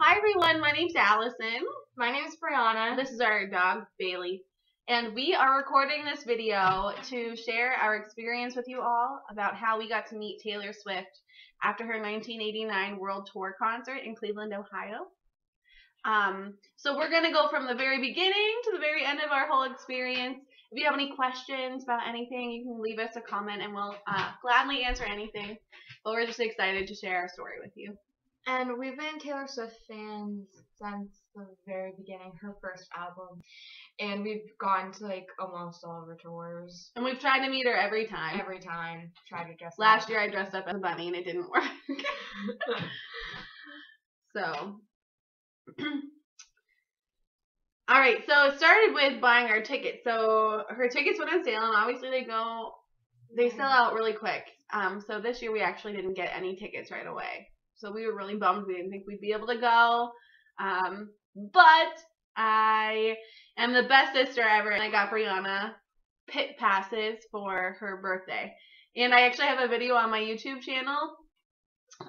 Hi everyone, my name's Allison. My name is Brianna. This is our dog, Bailey. And we are recording this video to share our experience with you all about how we got to meet Taylor Swift after her 1989 World Tour concert in Cleveland, Ohio. So we're going to go from the very beginning to the very end of our whole experience. If you have any questions about anything, you can leave us a comment and we'll gladly answer anything. But we're just excited to share our story with you. And we've been Taylor Swift fans since the very beginning, her first album. And we've gone to like almost all of her tours. And we've tried to meet her every time. Every time. Tried to dress up. Last year I dressed up as a bunny and it didn't work. So. Alright, so it started with buying our tickets. So her tickets went on sale and obviously they sell out really quick. So this year we actually didn't get any tickets right away. So we were really bummed. We didn't think we'd be able to go. But I am the best sister ever, and I got Brianna pit passes for her birthday. And I actually have a video on my YouTube channel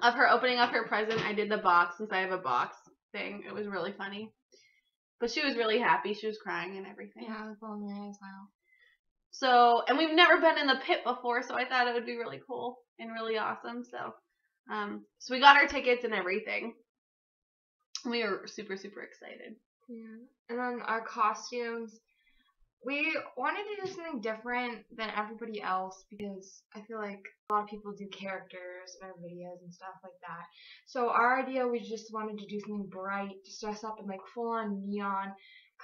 of her opening up her present. I did the box since I have a box thing. It was really funny. But she was really happy. She was crying and everything. Yeah, I was blowing my eyes out. So, and we've never been in the pit before, so I thought it would be really cool and really awesome. So we got our tickets and everything. We were super, super excited. Yeah. And then our costumes. We wanted to do something different than everybody else because I feel like a lot of people do characters in our videos and stuff like that. So our idea was just wanted to do something bright, just dress up in like full-on neon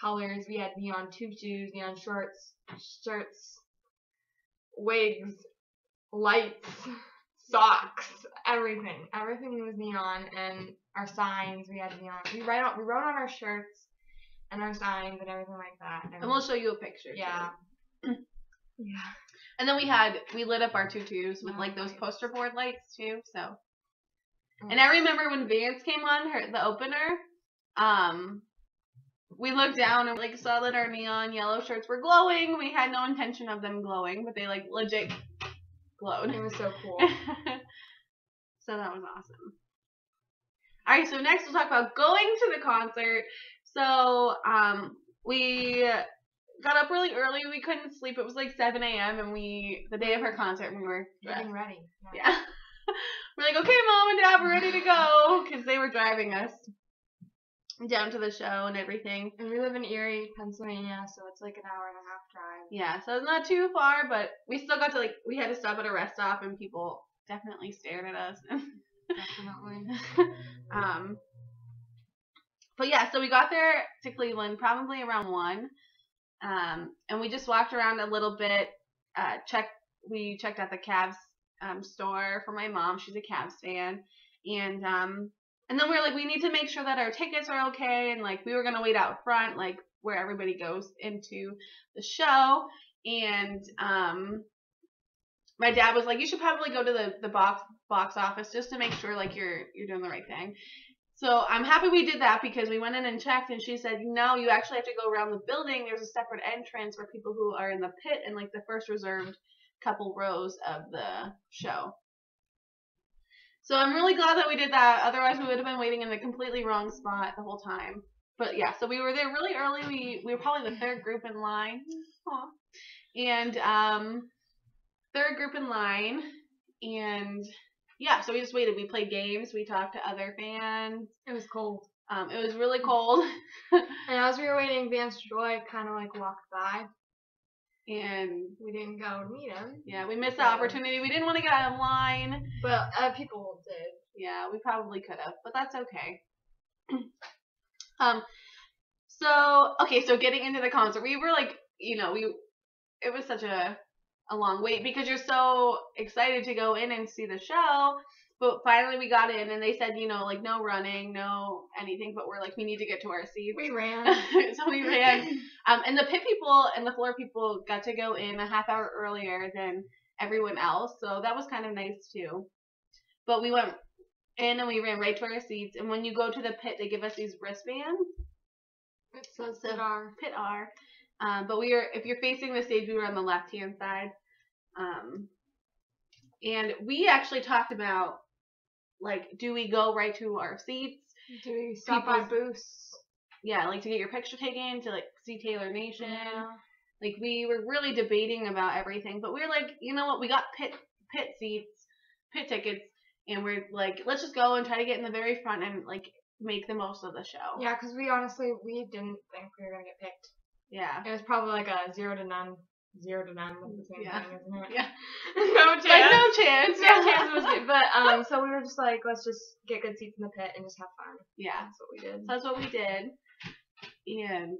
colors. We had neon tutus, neon shorts, shirts, wigs, lights, socks, everything. Everything was neon, and our signs, we had neon. We wrote on our shirts and our signs and everything like that. And we'll show you a picture. Yeah. Yeah. And then we lit up our tutus with like those poster board lights too. So. And I remember when Vance came on, the opener, we looked down and like saw that our neon yellow shirts were glowing. We had no intention of them glowing, but they like legit glowed. It was so cool. So that was awesome. Alright, so next we'll talk about going to the concert. So we got up really early. We couldn't sleep. It was like 7 a.m. and the day of her concert, we were getting ready. Yeah. We're like, okay, Mom and Dad, we're ready to go, because they were driving us down to the show and everything. And we live in Erie, Pennsylvania, so it's like an hour and a half drive. Yeah, so it's not too far, but we still got to we had to stop at a rest stop, and people definitely stared at us. Definitely. But yeah, so we got there to Cleveland probably around 1, and we just walked around a little bit. We checked out the Cavs store for my mom. She's a Cavs fan, and then we were like, we need to make sure that our tickets are okay, and like we were gonna wait out front, like where everybody goes into the show. And my dad was like, you should probably go to the box office just to make sure like you're doing the right thing. So I'm happy we did that because we went in and checked, and she said, no, you actually have to go around the building. There's a separate entrance for people who are in the pit and like the first reserved couple rows of the show. So I'm really glad that we did that. Otherwise, we would have been waiting in the completely wrong spot the whole time. But yeah, so we were there really early. We were probably the third group in line. Aww. And third group in line. And yeah, so we just waited. We played games. We talked to other fans. It was cold. It was really cold. And as we were waiting, Vance Joy kind of like walked by. And we didn't go to meet him. Yeah, we missed the opportunity. We didn't want to get out of line. But people did. Yeah, we probably could have, but that's okay. So getting into the concert, we were like, it was such a long wait because you're so excited to go in and see the show. But finally we got in and they said, like no running, no anything, but we're like, we need to get to our seats. We ran. So we ran. And the pit people and the floor people got to go in a half hour earlier than everyone else. So that was kind of nice too. But we went in and we ran right to our seats. And when you go to the pit, they give us these wristbands. It says Pit R. Pit R. But if you're facing the stage, we were on the left-hand side. And we actually talked about like, do we go right to our seats? Do we stop by booths? Yeah, like to get your picture taken, to like see Taylor Nation. Yeah. Like we were really debating about everything, but we were like, you know what? We got pit tickets, and we're like, let's just go and try to get in the very front and like make the most of the show. Yeah, because we didn't think we were gonna get picked. Yeah. It was probably like a 0 to none. 0 to none was the same thing, isn't it? Yeah. No chance. Like no chance. No chance was good. But so we were just like, let's just get good seats in the pit and just have fun. Yeah. That's what we did. So that's what we did. And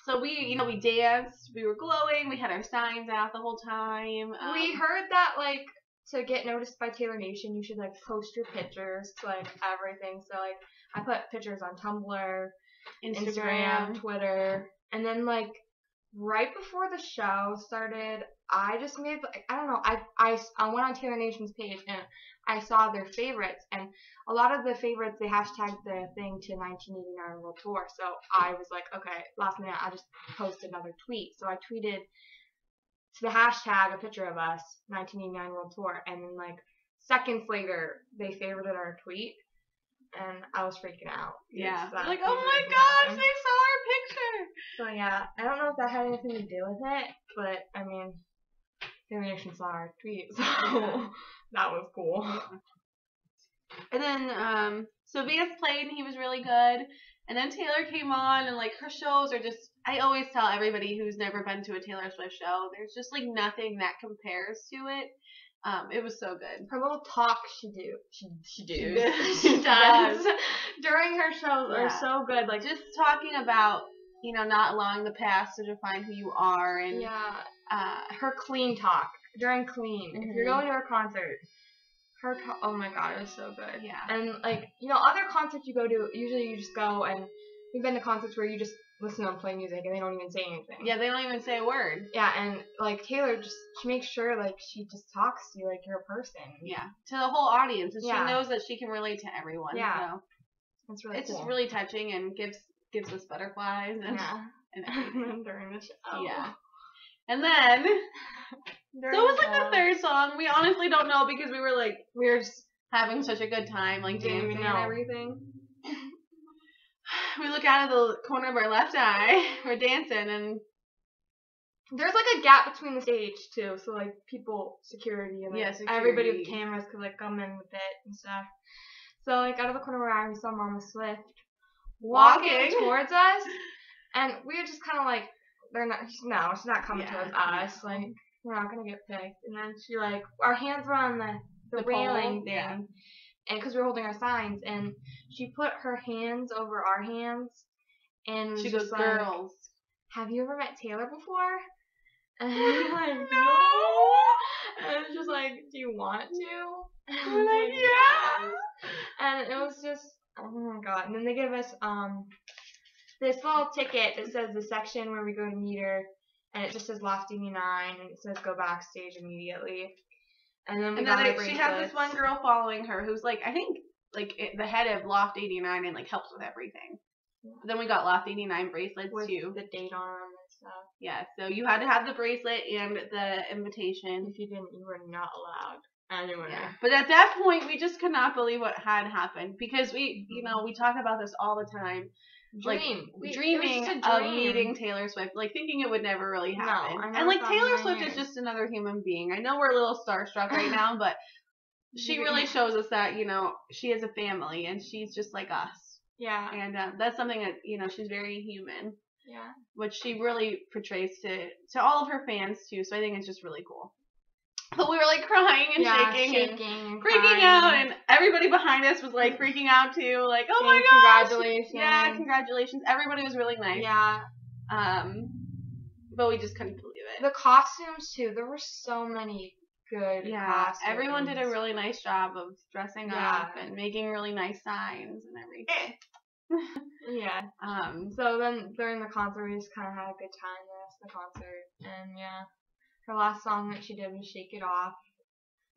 so we danced. We were glowing. We had our signs out the whole time. We heard that like to get noticed by Taylor Nation, you should like post your pictures to like everything. So like I put pictures on Tumblr, Instagram, Twitter, and then like right before the show started, I just made like I don't know. I went on Taylor Nation's page and I saw their favorites, and a lot of the favorites they hashtagged the thing to 1989 World Tour. So I was like, okay, last minute I just posted another tweet. So I tweeted to the hashtag a picture of us 1989 World Tour, and then like seconds later they favorited our tweet, and I was freaking out. Yeah, like oh my gosh, they saw our picture. So yeah, I don't know if that had anything to do with it, but I mean, Taylor Nation saw our tweet, so that was cool. And then so Vance played and he was really good. And then Taylor came on, and like her shows are just, I always tell everybody who's never been to a Taylor Swift show, there's just like nothing that compares to it. It was so good. Her little talk she does during her shows are so good. Like just talking about, you know, not allowing the past to define who you are, and her clean talk during Clean. Mm-hmm. If you're going to her concert, oh my god, it was so good. Yeah. And like, you know, other concerts you go to, usually you just go, and we've been to concerts where you just listen to them play music and they don't even say anything. Yeah, they don't even say a word. Yeah, and like Taylor she makes sure like she just talks to you like you're a person. Yeah, to the whole audience, and she knows that she can relate to everyone. Yeah, so it's really it's cool. just really touching and gives us butterflies and everything during the show. Yeah, and then so it was like the third song. We honestly don't know because we were just having such a good time, like dancing and everything. We look out of the corner of our left eye. We're dancing, and there's like a gap between the stage too, so like security and like, everybody with cameras could like come in with it and stuff. So like out of the corner of our eye, we saw Mama Swift walking towards us, and we were just kind of like, she's not coming towards us. Like we're not gonna get picked. And then she like, our hands were on the railing thing. And because we were holding our signs, and she put her hands over our hands, and she goes, "Girls, have you ever met Taylor before?" And we're like, "No." And it's just like, "Do you want to?" And we're like, "Yeah." And it was just, oh my god. And then they give us this little ticket that says the section where we go to meet her, and it just says Loft89, and it says go backstage immediately. And then she has this one girl following her who's like, I think like the head of Loft89 and like helps with everything. Yeah. But then we got Loft89 bracelets with too. The date on them and stuff. Yeah, so you had to have the bracelet and the invitation. If you didn't, you were not allowed anywhere. Yeah. But at that point, we just could not believe what had happened because we talk about this all the time. Dreaming of meeting Taylor Swift, like thinking it would never really happen. No, and like Taylor Swift is just another human being. I know we're a little starstruck right now, but she really shows us that, you know, she is a family and she's just like us. Yeah. And that's something that, you know, she's very human. Yeah. Which she really portrays to all of her fans too. So I think it's just really cool. But we were like crying and shaking and freaking out, and everybody behind us was like freaking out too, like, oh my gosh, congratulations. Yeah, congratulations. Everybody was really nice. Yeah. But we just couldn't believe it. The costumes too. There were so many good costumes. Everyone did a really nice job of dressing up and making really nice signs and everything. Yeah. So then during the concert, we just kind of had a good time the rest of the concert, and her last song that she did was Shake It Off,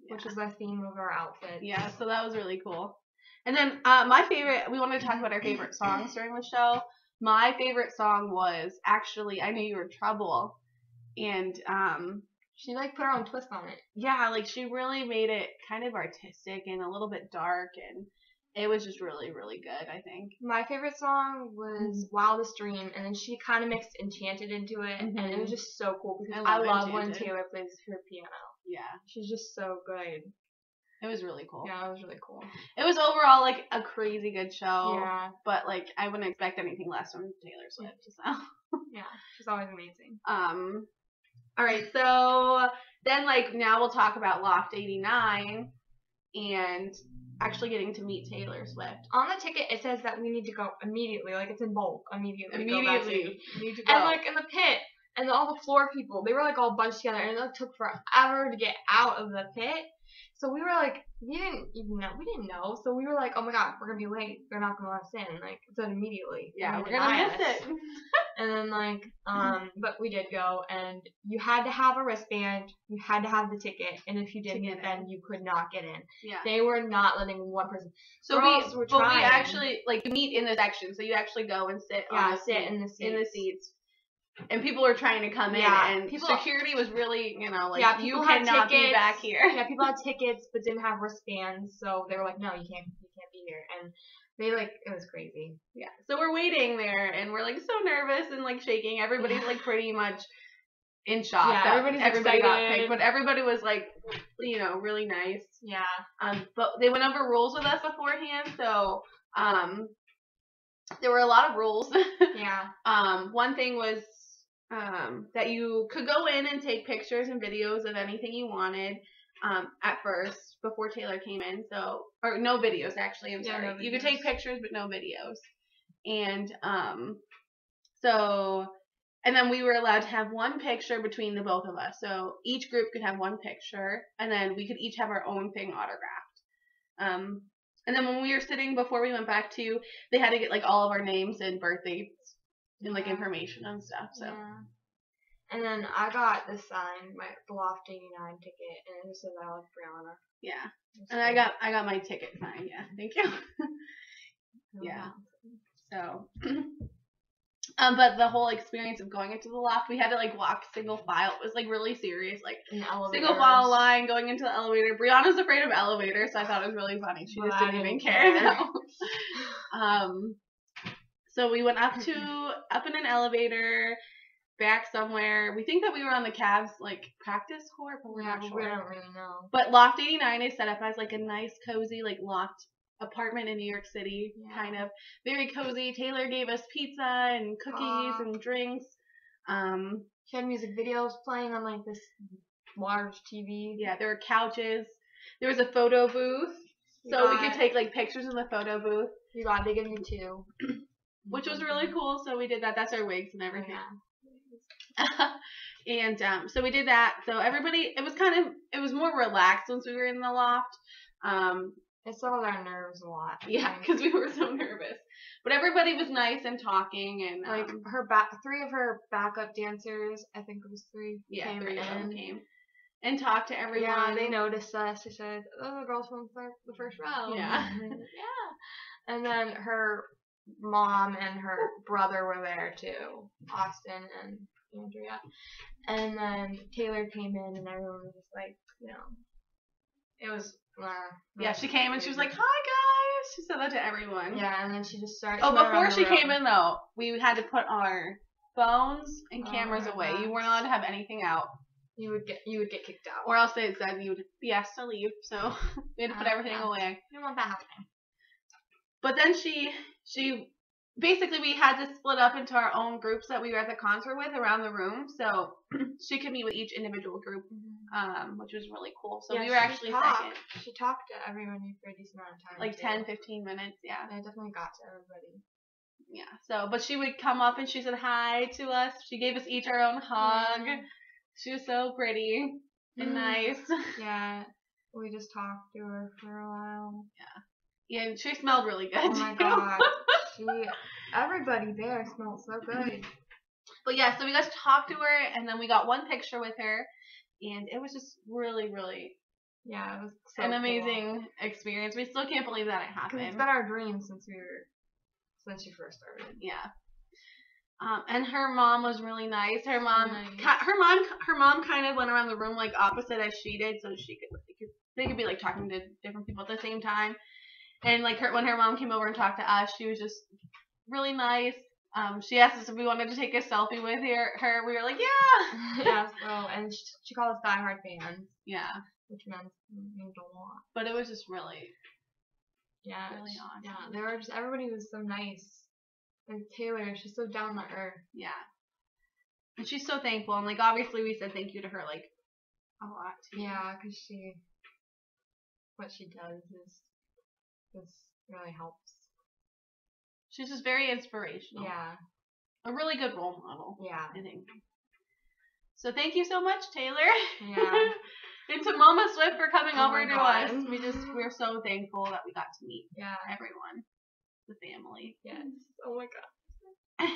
which is the theme of our outfit. Yeah, so that was really cool. And then my favorite, we wanted to talk about our favorite songs during the show. My favorite song was actually I Knew You Were Trouble. And She like put her own twist on it. Yeah, like she really made it kind of artistic and a little bit dark, and it was just really, really good, I think. My favorite song was Wildest Dream, and then she kind of mixed Enchanted into it, and it was just so cool because I love when Taylor plays her piano. Yeah. She's just so good. It was really cool. Yeah, it was really cool. It was overall like a crazy good show. Yeah. But like I wouldn't expect anything less from Taylor Swift. So. Yeah, she's always amazing. All right, so then like now we'll talk about Loft89 and actually getting to meet Taylor Swift. On the ticket it says that we need to go immediately, like it's in bold. Immediately. Immediately. Need to go. And like in the pit, and all the floor people, they were like all bunched together, and it like, took forever to get out of the pit. So we were like, we didn't know. So we were like, oh my god, we're gonna be late. They're not gonna let us in. Like, it said immediately. Yeah, we're gonna miss it. And then like, but we did go, and you had to have a wristband, you had to have the ticket, and if you didn't, then you could not get in. Yeah. They were not letting one person. So we actually like meet in the section, so you actually go and sit. In the seats. And people were trying to come in, and security was really, like, you cannot be back here. Yeah, people had tickets but didn't have wristbands, so they were like, no, you can't be here. And they it was crazy. Yeah. So we're waiting there, and we're like so nervous and like shaking. Everybody's like pretty much in shock. Yeah, everybody got picked, but everybody was like, really nice. Yeah. But they went over rules with us beforehand, so there were a lot of rules. Yeah. One thing was that you could go in and take pictures and videos of anything you wanted at first before Taylor came in. Or no videos, actually. I'm sorry. No, you could take pictures but no videos. And and then we were allowed to have one picture between the both of us. So each group could have one picture, and then we could each have our own thing autographed. And then when we were sitting before we went back to, they had to get like all of our names and birth dates. And like information and stuff. So. Yeah. And then I got this signed, the Loft89 ticket, and it just says I love Brianna. Yeah. And I got my ticket signed. Yeah. Thank you. Yeah. So. But the whole experience of going into the loft, we had to like walk single file. It was like really serious, like single file line going into the elevator. Brianna's afraid of elevators, so I thought it was really funny. She just didn't even care. No. So we went up in an elevator, back somewhere. We think that we were on the Cavs like practice court, but we're not sure. We don't really know. But Loft89 is set up as like a nice, cozy, like loft apartment in New York City, kind of very cozy. Taylor gave us pizza and cookies and drinks. She had music videos playing on like this large TV. Yeah, there were couches. There was a photo booth, so we could take like pictures in the photo booth. They give you 2. Which was really cool, so we did that. That's our wigs and everything. Yeah. And so we did that. So everybody, it was more relaxed once we were in the loft. It settled our nerves a lot. Yeah, because we were so nervous. But everybody was nice and talking, and like 3 of her backup dancers, I think it was 3. Yeah, 3 of them came and talked to everyone. Yeah, they noticed us. They said, "Oh, the girls from the first row." Yeah. Yeah. And then her mom and her brother were there too, Austin and Andrea. And then Taylor came in, and everyone was just like, it was. Yeah, she came and she was like, "Hi guys." She said that to everyone. Yeah, and then she just started. Oh, before she came in though, we had to put our phones and cameras away. You weren't allowed to have anything out. You would get kicked out. Or else they said you would be asked to leave. So we had to put everything away. You don't want that happening. But then she basically, we had to split up into our own groups that we were at the concert with around the room, so she could meet with each individual group, which was really cool. So we were actually second. She talked to everyone for a decent amount of time. Like 10, 15 minutes, yeah. And I definitely got to everybody. Yeah, so, but she would come up and she said hi to us. She gave us each our own hug. She was so pretty and nice. Yeah, we just talked to her for a while. Yeah, and she smelled really good. Oh my god. Everybody there smelled so good. But yeah, so we got to talk to her, and then we got one picture with her, and it was just really, really it was so an amazing experience. We still can't believe that it happened. It's been our dream since she first started. Yeah. And her mom was really nice. Her mom, Nice. her mom kind of went around the room like opposite as she did, so they could be like talking to different people at the same time. And like when her mom came over and talked to us, she was just really nice. She asked us if we wanted to take a selfie with her. We were like, yeah. Yeah. So and she called us diehard fans. Yeah. Which meant a lot. But it was just really. Yeah. Really awesome. Yeah. Everybody was so nice. And Taylor, she's so down to earth. Yeah. And she's so thankful. And like obviously we said thank you to her like a lot too. Yeah, because what she does is really helps. She's just very inspirational. Yeah. A really good role model. Yeah. I think. So thank you so much, Taylor. Yeah. And to Mama Swift for coming over to us. God. We're so thankful that we got to meet everyone. The family. Yes. Oh my God.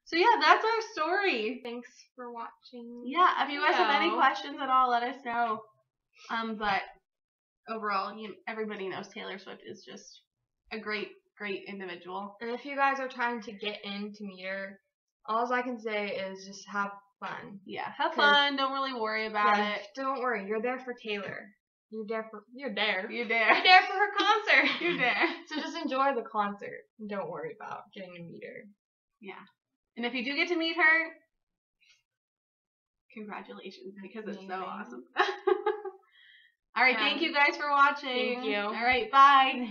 So yeah, that's our story. Thanks for watching. Yeah, if you guys have any questions at all, let us know. But overall, everybody knows Taylor Swift is just a great individual. And if you guys are trying to get in to meet her, all I can say is just have fun. Yeah, have fun. Don't really worry about it. Don't worry. You're there for Taylor. You're there for her concert. You're there. So just enjoy the concert. Don't worry about getting to meet her. Yeah. And if you do get to meet her, congratulations, because it's so awesome. All right, thank you guys for watching. Thank you. All right, bye.